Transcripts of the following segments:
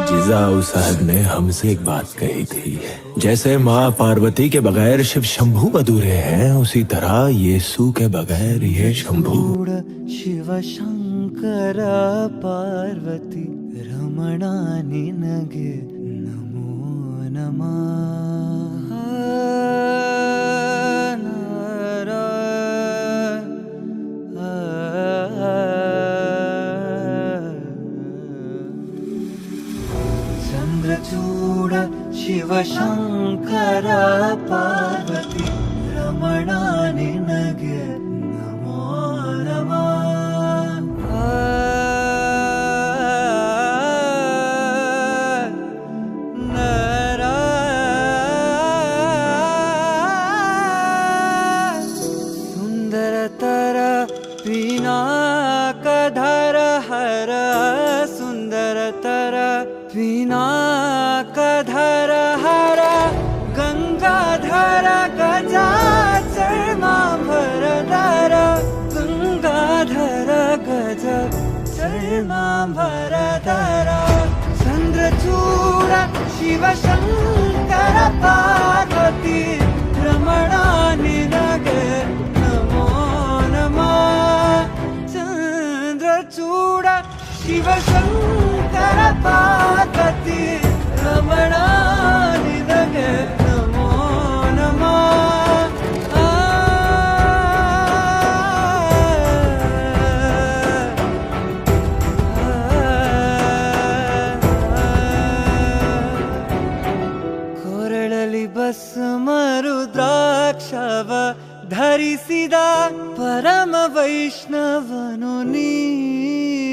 जिजाऊ साहब ने हमसे एक बात कही थी, जैसे माँ पार्वती के बगैर शिव शंभू अधूरे हैं, उसी तरह यीशु के बगैर ये शंभू। शिव शंकर पार्वती रमणा निनगे नमो नमः। चंद्रचूड शिव शंकर पार्वती रमणा निनगे नमो नमः। सुंदरतर पिनाकधर हर सुंदरतर पिनाकधर हर गंगाधर गजाचर्मांबरधर गंगाधर गज चर्मांबरधर। चंद्रचूड शिव शंकर पार्वती रमणा निनगे नमो नमः। चंद्रचूड शिव शंकर पार्वती रमणा निनगे नमो नमः। ಕೊರಳಲಿ ಭಸ್ಮ ರುದ್ರಾಕ್ಷವ ಧರಿಸಿದ ಪರಮ ವೈಷ್ಣವನು ನೀನೇ।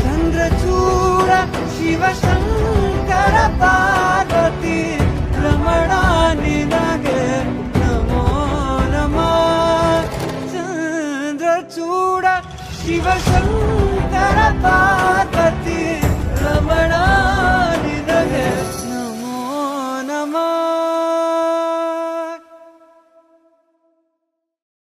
ಚಂದ್ರಚೂಡ ಶಿವ ಶಂಕರ ಪಾರ್ವತಿ ರಮಣಾ ನಿನಗೆ ನಮೋ ನಮಃ। ಚಂದ್ರಚೂಡ ಶಿವ ಶಂಕರ ಪಾರ್ವತಿ